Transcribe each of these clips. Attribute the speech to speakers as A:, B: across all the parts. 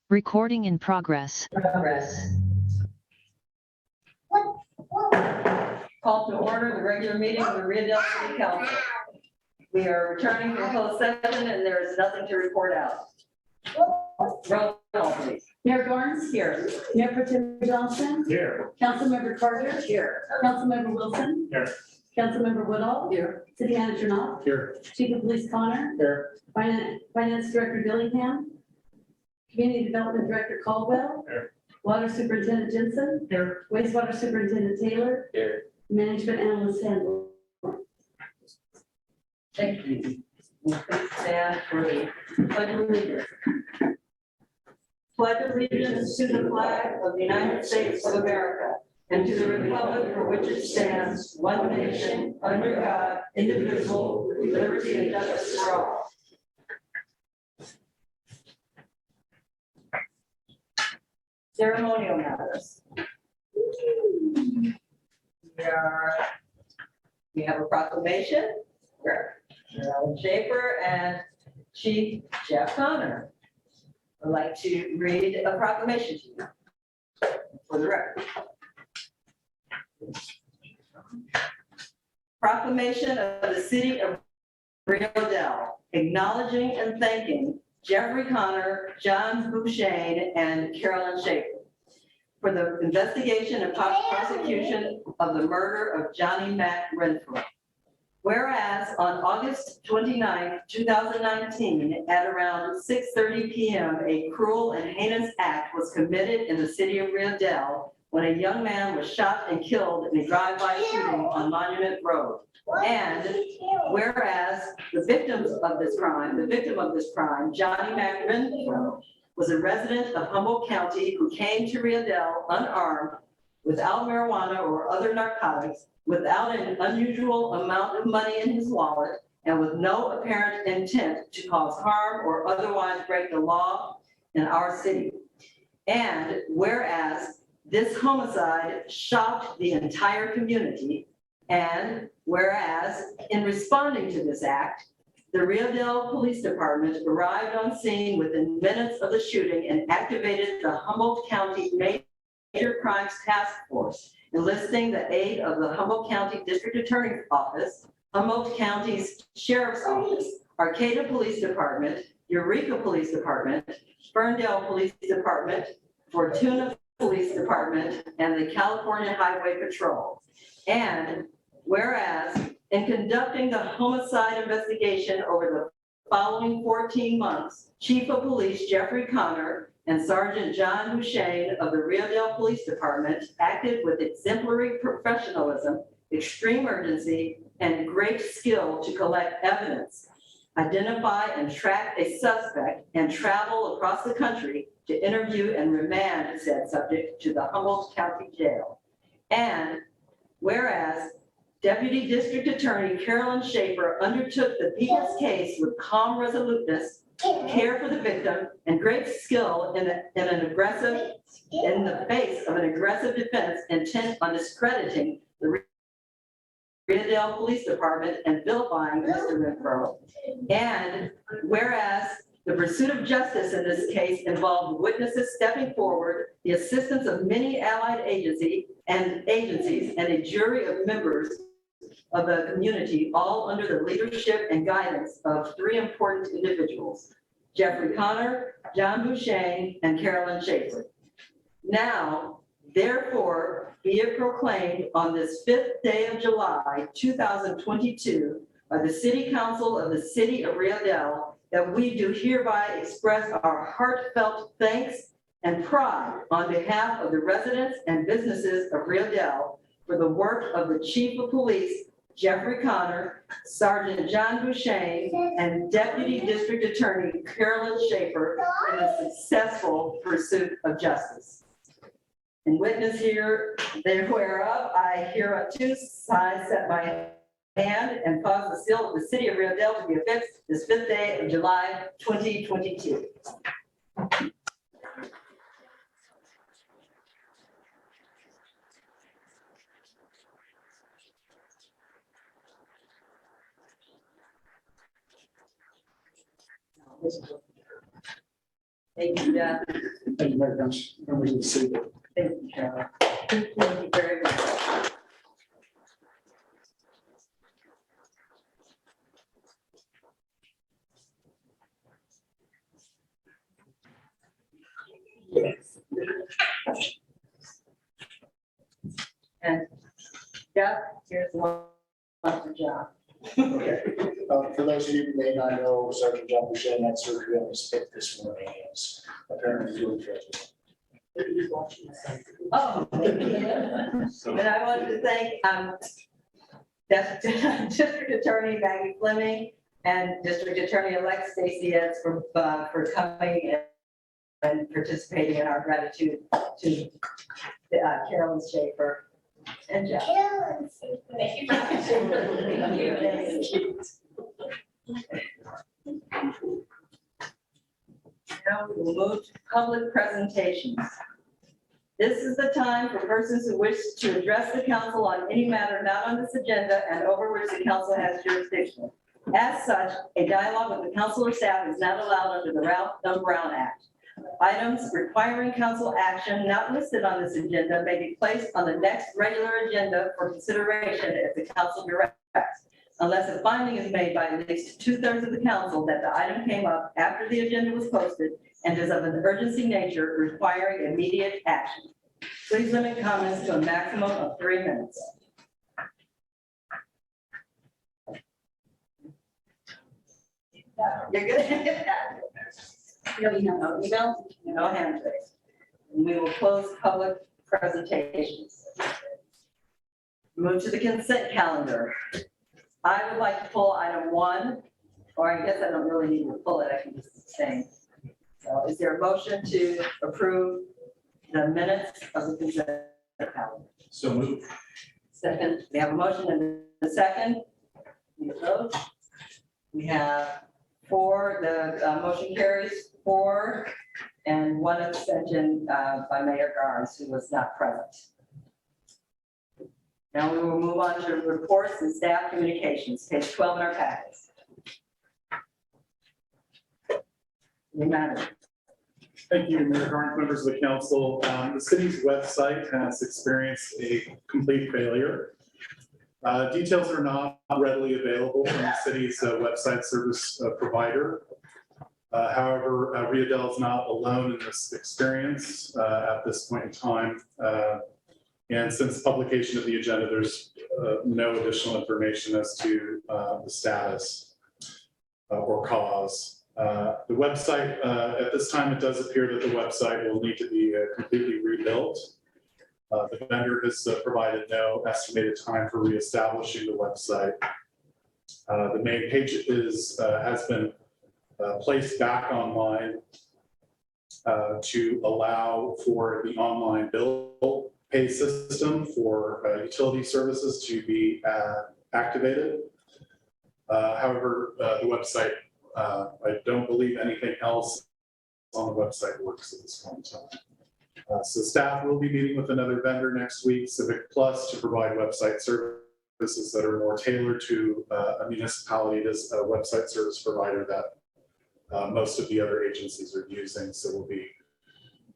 A: Recording in progress.
B: Call to order the regular meeting of the Rio Dell City Council. We are returning from closed session and there is nothing to report out. Roll call, please.
C: Mayor Garnes?
B: Here.
C: Mayor Pro Tem Johnson?
D: Here.
C: Councilmember Carter?
B: Here.
C: Councilmember Wilson?
D: Here.
C: Councilmember Woodall?
B: Here.
C: City Manager Knopf?
D: Here.
C: Chief of Police Connor?
D: Here.
C: Finance Director Dillingham? Community Development Director Caldwell?
D: Here.
C: Water Superintendent Jensen?
B: Here.
C: Wastewater Superintendent Taylor?
D: Here.
C: Management Analyst Handler?
B: Thank you. Please stand for the pledge of allegiance. Pledge allegiance to the flag of the United States of America and to the republic for which it stands, one nation, under God, indivisible, with liberty and justice for all. Ceremonial matters. We have a proclamation. Carolyn Schaefer and Chief Jeff Connor would like to read a proclamation to you for the record. Proclamation of the City of Rio Dell, acknowledging and thanking Jeffrey Connor, John Bouchane, and Carolyn Schaefer for the investigation and prosecution of the murder of Johnny Mac Renfro. Whereas on August 29, 2019, at around 6:30 p.m., a cruel and heinous act was committed in the city of Rio Dell when a young man was shot and killed in a drive-by shooting on Monument Road. And whereas the victim of this crime, Johnny Mac Renfro, was a resident of Humboldt County who came to Rio Dell unarmed, without marijuana or other narcotics, without an unusual amount of money in his wallet, and with no apparent intent to cause harm or otherwise break the law in our city. And whereas this homicide shocked the entire community, and whereas in responding to this act, the Rio Dell Police Department arrived on scene within minutes of the shooting and activated the Humboldt County Major Crimes Task Force, enlisting the aid of the Humboldt County District Attorney's Office, Humboldt County's Sheriff's Office, Arcata Police Department, Eureka Police Department, Ferndale Police Department, Fortuna Police Department, and the California Highway Patrol. And whereas in conducting the homicide investigation over the following 14 months, Chief of Police Jeffrey Connor and Sergeant John Bouchane of the Rio Dell Police Department acted with exemplary professionalism, extreme urgency, and great skill to collect evidence, identify and track a suspect, and travel across the country to interview and remand said subject to the Humboldt County Jail. And whereas Deputy District Attorney Carolyn Schaefer undertook the people's case with calm resoluteness, care for the victim, and great skill in the face of an aggressive defense intent on discrediting the Rio Dell Police Department and vilifying Mr. Renfro. And whereas the pursuit of justice in this case involved witnesses stepping forward, the assistance of many allied agencies, and a jury of members of the community, all under the leadership and guidance of three important individuals: Jeffrey Connor, John Bouchane, and Carolyn Schaefer. Now, therefore, be it proclaimed on this 5th day of July, 2022, by the City Council of the City of Rio Dell, that we do hereby express our heartfelt thanks and pride on behalf of the residents and businesses of Rio Dell for the work of the Chief of Police, Jeffrey Connor, Sergeant John Bouchane, and Deputy District Attorney Carolyn Schaefer in the successful pursuit of justice. In witness here thereof, I hereunto set my hand and cause the seal of the City of Rio Dell to be affixed this 5th day of July, 2022. Thank you, Jeff.
D: Thank you very much. Members of the city.
B: Thank you, Cheryl. Thank you very much. And Jeff, here's one for John.
D: Okay. For those of you who may not know, Sergeant John Boucher had surgery on his hip this morning. He's apparently doing terrible.
B: Oh. And I wanted to thank District Attorney Maggie Fleming and District Attorney-elect Stacey Eds for coming and participating in our gratitude to Carolyn Schaefer and Jeff.
E: Thank
B: Now we will move to public presentations. This is the time for persons who wish to address the council on any matter not on this agenda and over which the council has jurisdiction. As such, a dialogue with the council or staff is not allowed under the Ralph Dunn Brown Act. Items requiring council action not listed on this agenda may be placed on the next regular agenda for consideration if the council directs, unless a finding is made by at least 2/3 of the council that the item came up after the agenda was posted and is of an urgency nature requiring immediate action. Please limit comments to a maximum of 3 minutes. You're good? No email, no hand raised. And we will close public presentations. Move to the consent calendar. I would like to pull item 1, or I guess I don't really need to pull it, I can just abstain. So is there a motion to approve the minutes of the consent calendar?
D: So move.
B: Second, we have a motion and a second. Any opposed? We have 4, the motion carries 4, and 1 abstention by Mayor Garnes, who was not present. Now we will move on to reports and staff communications, page 12 in our packets.
F: Thank you, Mayor Garnes, members of the council. The city's website has experienced a complete failure. Details are not readily available from the city's website service provider. However, Rio Dell is not alone in this experience at this point in time. And since publication of the agenda, there's no additional information as to the status or cause. The website, at this time, it does appear that the website will need to be completely rebuilt. The vendor has provided no estimated time for reestablishing the website. The main page has been placed back online to allow for the online bill pay system for utility services to be activated. However, the website, I don't believe anything else on the website works at this point in time. So staff will be meeting with another vendor next week, Civic Plus, to provide website services that are more tailored to a municipality. It is a website service provider that most of the other agencies are using. So we'll be,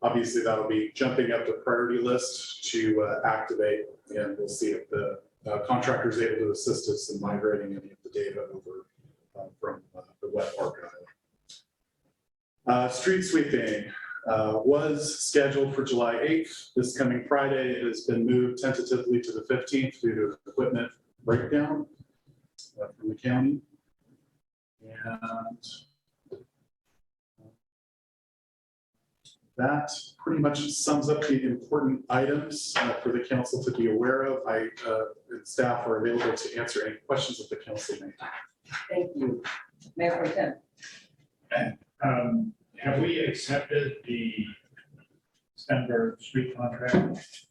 F: obviously that'll be jumping up the priority list to activate, and we'll see if the contractor is able to assist us in migrating any of the data over from the web archive. Street sweeping was scheduled for July 8th. This coming Friday, it has been moved tentatively to the 15th due to equipment breakdown from the county. And that pretty much sums up the important items for the council to be aware of. And staff are available to answer any questions that the council may have.
B: Thank you. Mayor Pro Tem.
G: Have we accepted the Stenberg Street contract?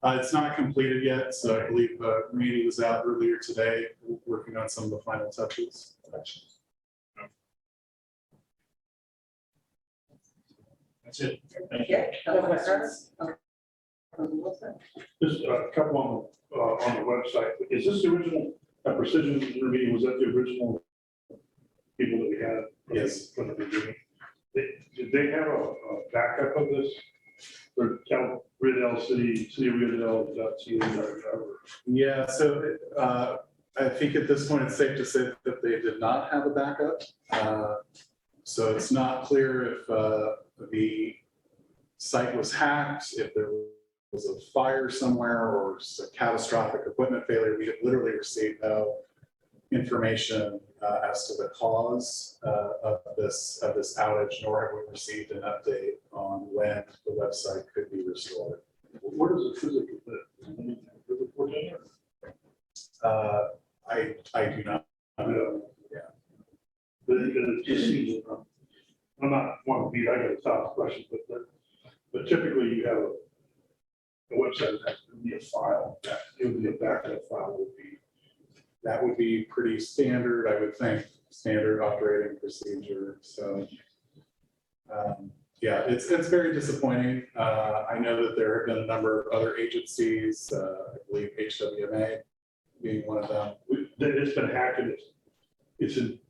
F: It's not completed yet, so I believe Randy was out earlier today working on some of the final touches.
G: That's it. Thank you.
B: Yeah.
D: No questions.
H: Just a couple on the website. Is this the original Precision meeting? Was that the original people that we had?
F: Yes.
H: From the beginning? did they have a backup of this? Or tell Rio Dell City of Rio Dell.
F: Yeah, so I think at this point, it's safe to say that they did not have a backup. So it's not clear if the site was hacked, if there was a fire somewhere or a catastrophic equipment failure. We had literally received no information as to the cause of this outage, nor have we received an update on when the website could be restored.
H: Where does it physically live?
F: I do not know.
H: But it just seems, I'm not one to beat, I got a thousand questions, but typically you have a website that has to be a file, that it would be a backup file would be.
F: That would be pretty standard, I would think, standard operating procedure. So, yeah, it's very disappointing. I know that there have been a number of other agencies, I believe HWMA being one of them.
H: It's been hacked and it's in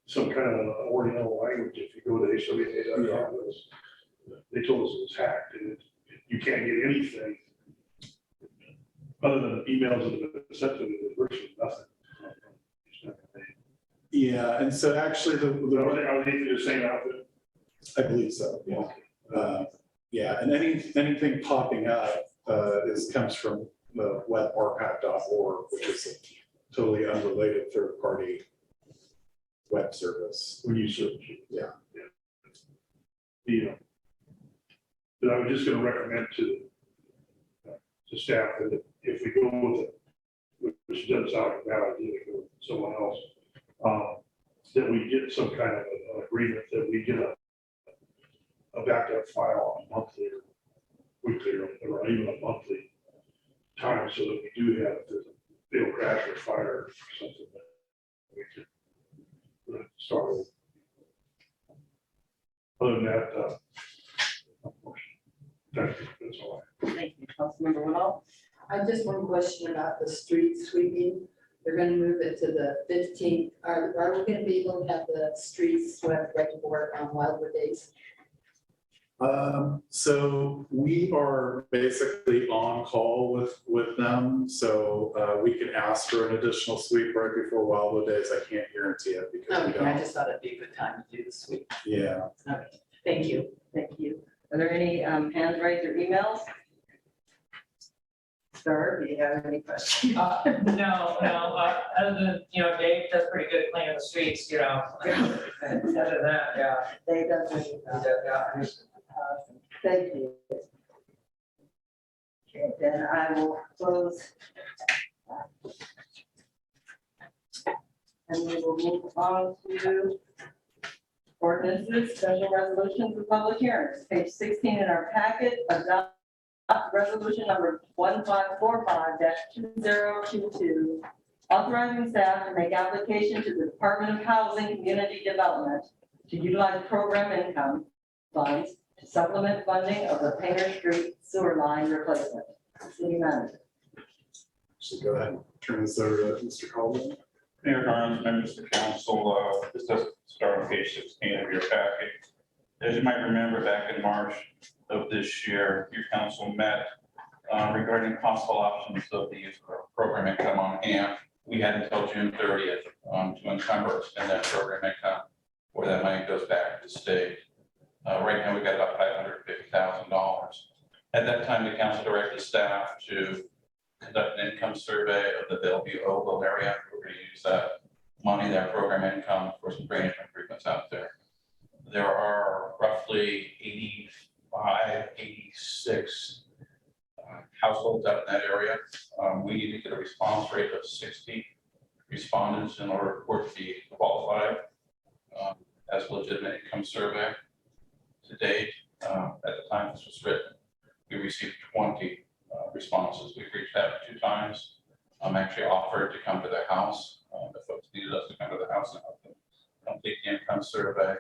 H: some kind of an oriental language. If you go to HWA.com, they told us it was hacked and you can't get anything other than emails that have been sent to you. There's virtually nothing.
F: Yeah, and so actually
H: Are they the same outfit?
F: I believe so. Yeah, yeah, and anything popping up comes from the webarchive.org, which is a totally unrelated third-party web service.
H: When you search it.
F: Yeah.
H: But I was just going to recommend to staff that if we go with it, which doesn't sound like a bad idea to go with someone else, that we get some kind of an agreement that we get a backup file on a monthly or weekly or even a monthly time, so that we do have, if there's a fatal crash or fire or something, that we can start with. Other than that, that's all.
B: Thank you, Councilmember Woodall.
E: I have just one question about the street sweeping. They're gonna move it to the 15th. Are we gonna be able to have the streets swept ready to work on Wildwood Days?
F: So we are basically on call with them. So we can ask for an additional sweep right before Wildwood Days. I can't guarantee it because we
E: Okay, I
F: don't.
E: just thought it'd be a good time to do the sweep.
F: Yeah.
E: Okay, thank you.
B: Thank you. Are there any hands raised or emails? Sir, do you have any questions?
I: No, other than, Dave does pretty good cleaning the streets, and other than that, yeah.
B: They doesn't.
I: he does.
B: Thank you. Okay, then I will close. And we will move on to ordinances, special resolutions, and public hearings. Page 16 in our packet, adopt resolution number 1545-2022, authorizing staff to make application to the Department of Housing Community Development to utilize program income funds to supplement funding of the Painter Street sewer line replacement. City manager.
F: So go ahead and turn this over to Mr. Caldwell.
J: Mayor Garland, members of the council, this does start on page 16 of your packet. As you might remember, back in March of this year, your council met regarding possible options of the use of program income on hand. We had until June 30th to encumber and that program income, where that money goes back to the state. Right now, we've got about $550,000. At that time, the council directed staff to conduct an income survey of the Bellevue Oval area. We're going to use that money, that program income, for some drainage improvements out there. There are roughly 85, 86 households out in that area. We need to get a response rate of 60 respondents in order for it to be qualified as a legitimate income survey. To date, at the time this was written, we received 20 responses. We've reached out 2 times. I'm actually offered to come to their house. The folks needed us to come to the house and help them complete the income survey.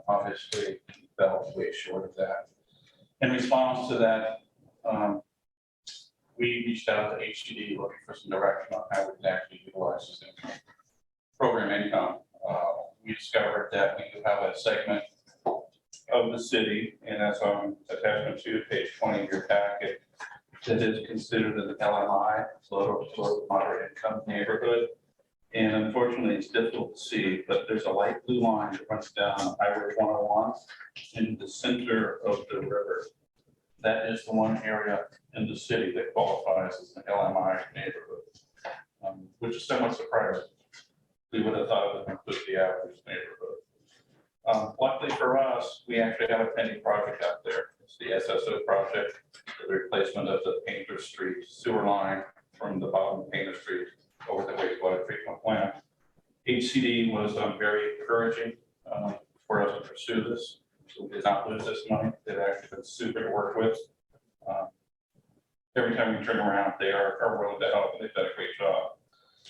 J: Obviously, we fell way short of that. In response to that, we reached out to HCD looking for some direction on how we can actually utilize this income. Program income. We discovered that we do have a segment of the city, and that's on attachment 2, page 20 of your packet, that is considered an LMI, low to moderate income neighborhood. And unfortunately, it's difficult to see, but there's a light blue line that runs down Highway 101 in the center of the river. That is the one area in the city that qualifies as an LMI neighborhood, which is somewhat surprising. We would have thought it would include the average neighborhood. Luckily for us, we actually have a pending project out there. It's the SSO project, the replacement of the Painter Street sewer line from the bottom of Painter Street over the wastewater treatment plant. HCD was very encouraging for us to pursue this. So we did not lose this money. They've actually been super to work with. Every time we turn around, they are willing to help. They've done a great job.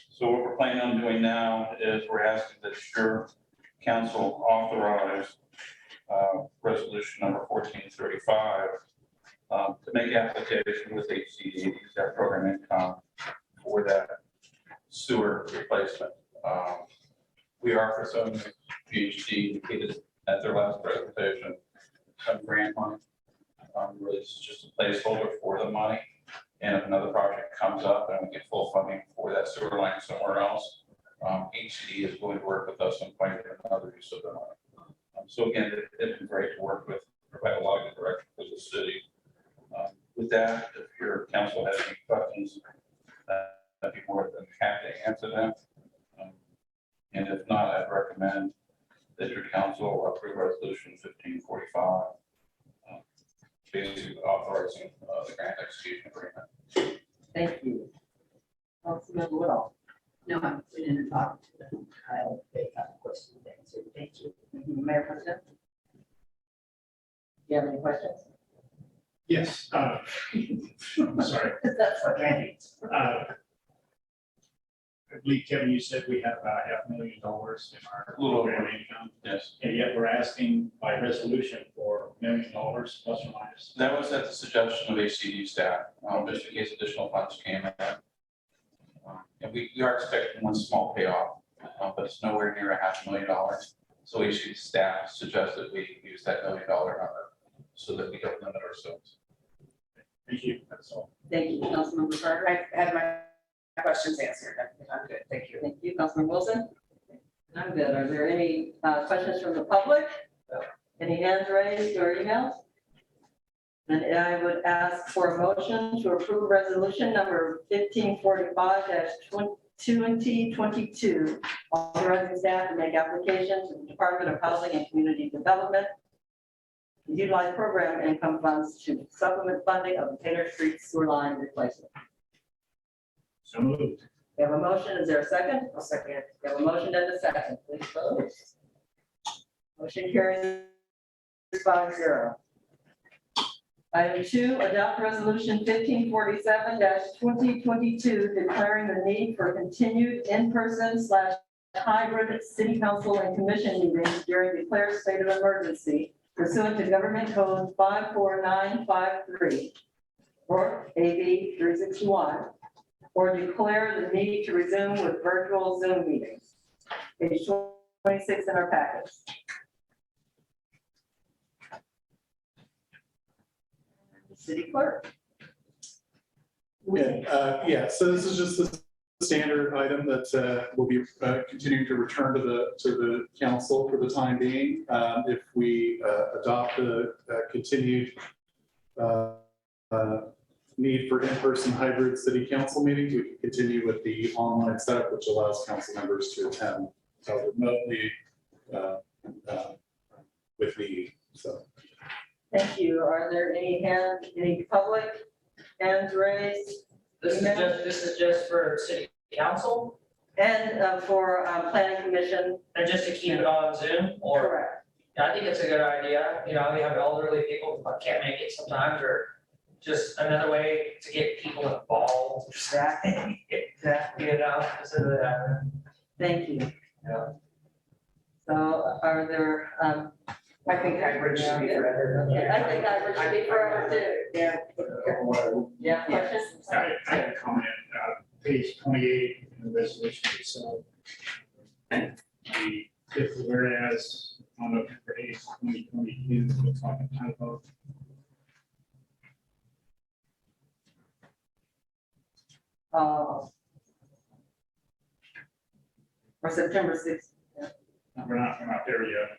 J: So what we're planning on doing now is we're asking that your council authorize resolution number 1435 to make application with HCD, use that program income for that sewer replacement. We are for some PhD indicated at their last presentation, some grant money. Really, it's just a placeholder for the money. And if another project comes up and we get full funding for that sewer line somewhere else, HCD is willing to work with us on finding another use of the money. So again, it's been great to work with, provide a lot of direction for the city. With that, if your council has any questions, I'd be more than happy to answer them. And if not, I'd recommend that your council approve resolution 1545, basically authorizing the grant execution agreement.
B: Thank you. Councilmember Woodall.
E: No, we didn't talk to them. They have questions answered. Thank you.
B: Mayor President. Do you have any questions?
G: Yes, I'm sorry.
B: That's okay.
G: I believe, Kevin, you said we have about $500,000 in our
J: A little over.
G: program income,
J: Yes,
G: and yet we're asking by resolution for $1 million plus or minus.
J: that was at the suggestion of HCD staff, just in case additional funds came in. And we are expecting one small payoff, but it's nowhere near $500,000. So HCD staff suggested we use that $1 million number so that we don't limit ourselves.
G: Thank you, that's all.
B: Thank you, Councilmember Carter.
K: I had my questions answered. I'm good. Thank you.
B: Thank you, Councilmember Wilson. I'm good. Are there any questions from the public? Any hands raised or emails? And I would ask for a motion to approve resolution number 1545-2022, authorizing staff to make application to the Department of Housing and Community Development, utilize program income funds to supplement funding of the Taylor Street sewer line replacement.
G: So moved.
B: We have a motion. Is there a second?
K: I'll second.
B: We have a motion and a second. Please vote. Motion carries 5-0. Item 2, adopt resolution 1547-2022, declaring the need for continued in-person/hybrid city council and commission meetings during declared state of emergency pursuant to Government Code 54953 or AB 361, or declare the need to resume with virtual Zoom meetings. Page 26 in our packets. City clerk.
F: Yeah, so this is just the standard item that will be continuing to return to the council for the time being. If we adopt the continued need for in-person hybrid city council meetings, we can continue with the online setup, which allows council members to attend remotely with the, so.
B: Thank you. Are there any public hands raised?
I: This is just for city council
B: And for planning commission?
I: and just to keep it on Zoom or?
B: Correct.
I: Yeah, I think it's a good idea. You know, we have elderly people who can't make it sometimes, or just another way to get people involved.
B: Exactly. Exactly.
I: You know, instead of that.
B: Thank you.
I: Yeah.
B: So are there,
K: I think hybrid should be forever.
B: I think I should be forever too.
K: Yeah.
B: Yeah, questions?
G: I had a comment, page 28 in the resolution itself. The fifth whereas on November 8th, 2022, looks like a typo.
B: For September 6th.
G: We're not there yet.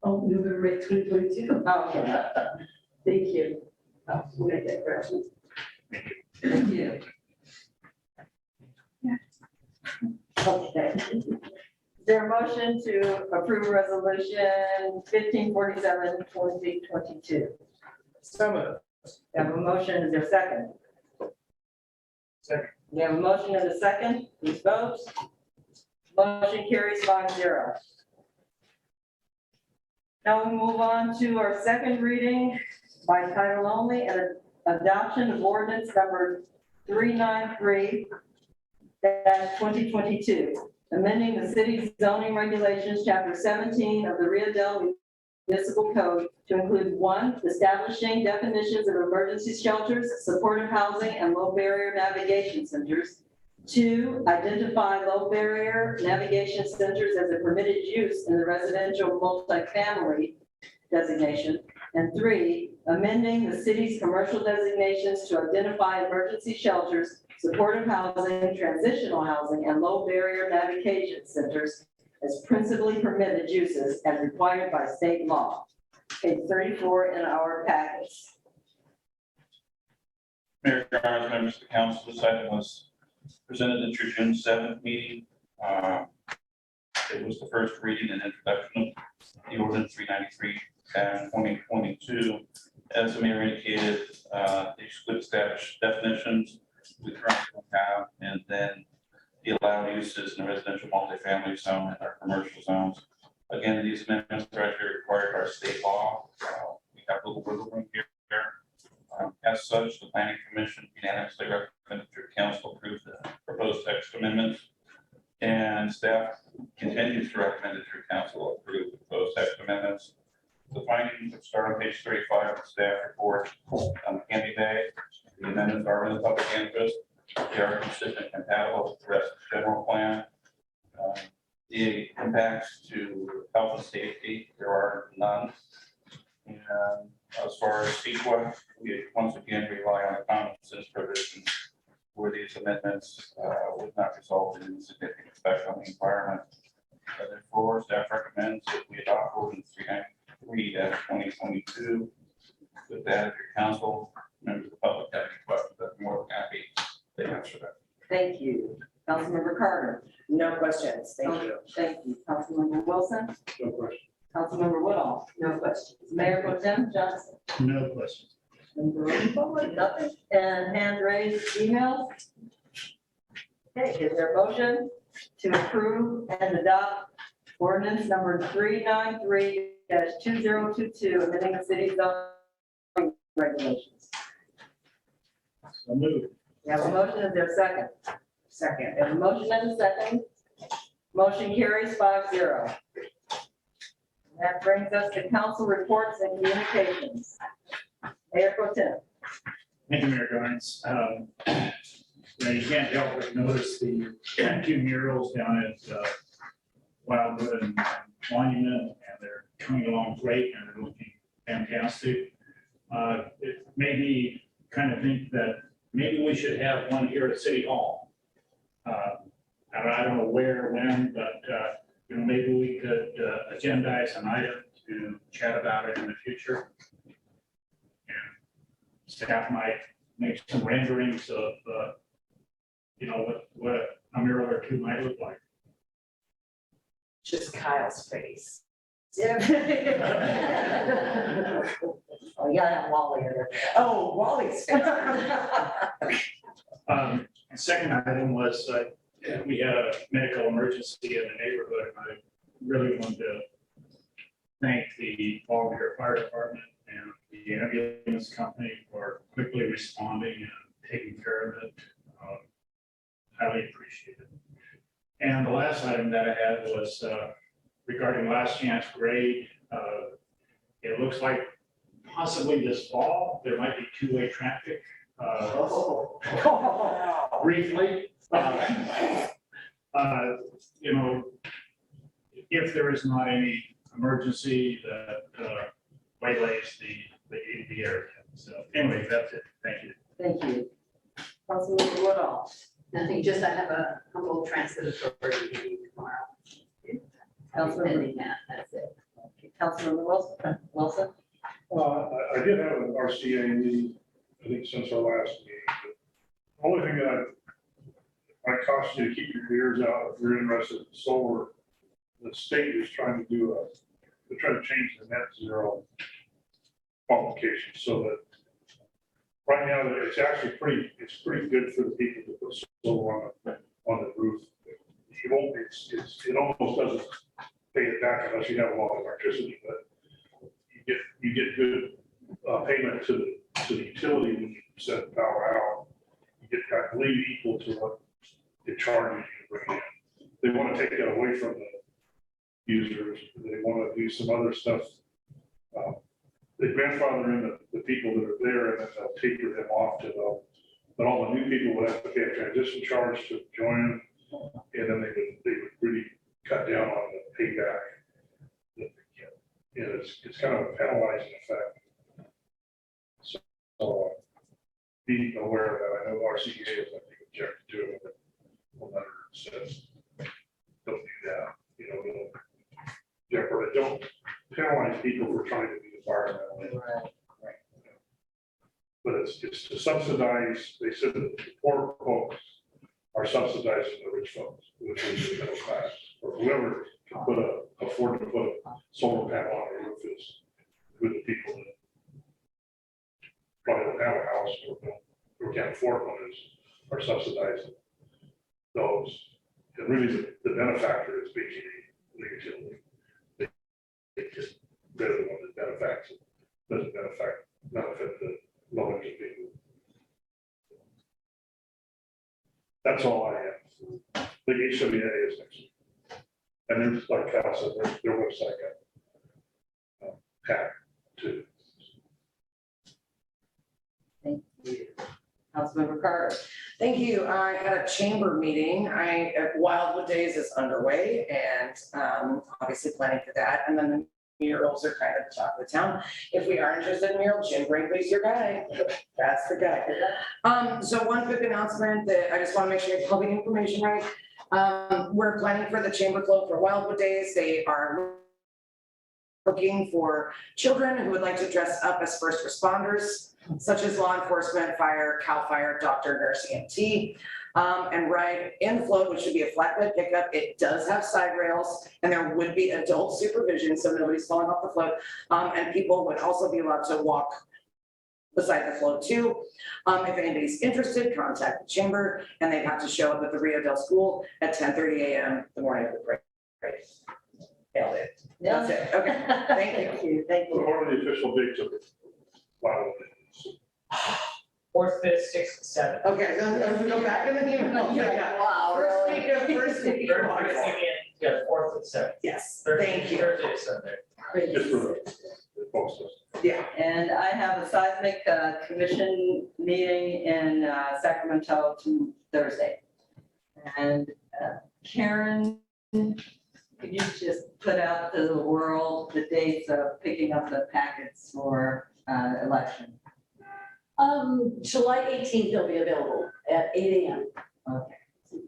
C: Oh, November 8th, 2022.
B: Oh, okay.
C: Thank you. We'll make that correction.
B: Thank you. Okay. Is there a motion to approve resolution 1547, 2022?
K: So moved.
B: We have a motion, is there a second?
G: Second.
B: We have a motion and a second, please vote. Motion carries 5-0. Now we move on to our second reading by title only and adoption of ordinance number 393-2022, amending the city zoning regulations, chapter 17 of the Rio Dell Municipal Code to include 1, establishing definitions of emergency shelters, supportive housing, and low barrier navigation centers. 2, identify low barrier navigation centers as a permitted use in the residential multifamily designation. And 3, amending the city's commercial designations to identify emergency shelters, supportive housing, transitional housing, and low barrier navigation centers as principally permitted uses as required by state law. Page 34 in our packets.
J: Mayor Garza, members of the council, this item was presented at your June 7th meeting. It was the first reading and introduction of the ordinance 393-2022. As the mayor indicated, they should establish definitions we currently have, and then the allowed uses in the residential multifamily zone and our commercial zones. Again, these amendments are actually required by state law. We have a little wiggle room here. As such, the planning commission unanimously recommended your council approve the proposed text amendments, and staff continues to recommend that your council approve the proposed text amendments. The findings that start on page 35 of the staff report can be made. The amendments are in the public interest. They are consistent and compatible with the rest of the general plan. The impacts to health and safety, there are none. And as far as CEQA, we once again rely on the common sense provisions where these amendments would not result in significant effect on the environment. Therefore, staff recommends that we adopt ordinance 393-2022. With that, if your council, members of the public have any questions, I'm more than happy to answer that.
B: Thank you. Councilmember Carter.
K: No questions. Thank you.
B: Thank you. Councilmember Wilson.
G: No question.
B: Councilmember Woodall.
C: No questions.
B: Mayor Pro Tem Johnson.
G: No questions.
B: Member Forward, nothing. And hand raised emails. Okay, is there a motion to approve and adopt ordinance number 393-2022, amending the city zoning regulations?
G: So moved.
B: We have a motion, is there a second?
K: Second.
B: We have a motion and a second. Motion carries 5-0. That brings us to council reports and communications. Mayor Pro Tem.
G: Thank you, Mayor Garnes. You can't help but notice the 2 murals down at Wildwood and Monument, and they're coming along great and they're looking fantastic. It made me kind of think that maybe we should have one here at City Hall. And I don't know where, when, but maybe we could agendize an item to chat about it in the future. And staff might make some renderings of, what a mural or 2 might look like.
K: Just Kyle's face.
B: Yeah. Oh, yeah, Wally in there.
K: Oh, Wally's face.
G: Second item was, we had a medical emergency in the neighborhood, and I really want to thank the volunteer fire department and the ambulance company for quickly responding and taking care of it. Highly appreciated. And the last item that I had was regarding last chance grade. It looks like possibly this fall, there might be 2-way traffic. Briefly, if there is not any emergency that waylays the area. So anyway, that's it. Thank you.
B: Thank you. Councilmember Woodall.
E: Nothing, just I have a Humboldt Transit Authority meeting tomorrow.
B: Councilmember.
E: Pending that, that's it.
B: Councilmember Wilson.
H: I did have an RCA meeting, I think since our last meeting. But the only thing that I caution you to keep your ears out if you're interested in solar. The state is trying to they're trying to change the net zero qualification so that right now it's actually pretty good for the people to put solar on the roof. You won't, it almost doesn't pay it back unless you have a lot of electricity, but you get good payment to the utility when you set the power out. You get, I believe, equal to what it charges you to bring in. They want to take that away from the users. They want to do some other stuff. They grandfather in the people that are there and then they'll taper them off to them. But all the new people would have to pay a transition charge to join, and then they would really cut down on the payback that they get. And it's kind of a penalizing effect. So being aware of that, I know RCA is, I think, objected to it, but the letter says, don't do that, you know, don't penalize people for trying to be environmental.
B: Right.
H: But it's to subsidize, they said that the poor folks are subsidizing the rich folks, which is the middle class, or whoever can afford to put a solar panel on their roof is with the people that probably don't have a house or can't afford one are subsidizing those. And really the benefactor is BGE, the utility. They just, they're the one that benefacts it, doesn't benefit the low income people. That's all I have. The HWA is next week. And there's, like Cal said, their website got hacked too.
B: Thank you. Councilmember Carter.
K: Thank you. I had a chamber meeting. Wildwood Days is underway and obviously planning for that. And then the murals are kind of the talk of the town. If we are interested in murals, Jim Brinkley's your guy. That's the guy. So one quick announcement that I just want to make sure you have public information right. We're planning for the Chamber Club for Wildwood Days. They are looking for children who would like to dress up as first responders, such as law enforcement, fire, CAL FIRE, doctor, nurse, EMT, and ride in the float, which should be a flatbed pickup. It does have side rails, and there would be adult supervision, so nobody's falling off the float. And people would also be allowed to walk beside the float too. If anybody's interested, contact the chamber, and they have to show up at the Rio Dell School at 10:30 a.m. the morning of the parade. Nailed it. That's it. Okay. Thank you.
B: Thank
H: What
B: you.
H: are the official dates of it? Wow.
I: 4th, 5th, 6th, 7th.
K: Okay, so I'm gonna go back in the email. Yeah.
B: Wow,
K: First
B: really?
K: week of August.
I: Yeah, 4th and 7th.
K: Yes,
I: Thursday-
K: thank you.
I: Thursday, Sunday.
H: Just for the folks.
K: Yeah.
B: And I have a seismic commission meeting in Sacramento Thursday. And Karen, could you just put out to the world the dates of picking up the packets for election?
C: July 18th, they'll be available at 8 a.m.
B: Okay.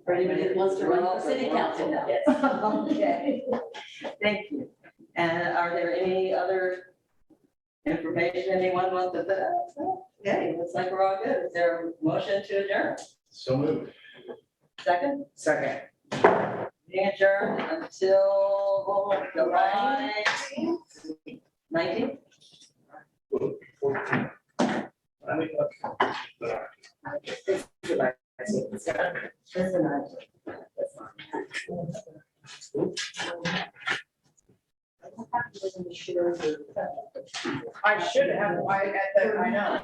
C: For anybody that wants to run for city council. Yes.
B: Okay, thank you. And are there any other information anyone wants to put out? Okay, looks like we're all good. Is there a motion to adjourn?
F: So moved.
B: Second?
K: Second.
B: Meeting adjourned until July 19th?
K: I should have, I know.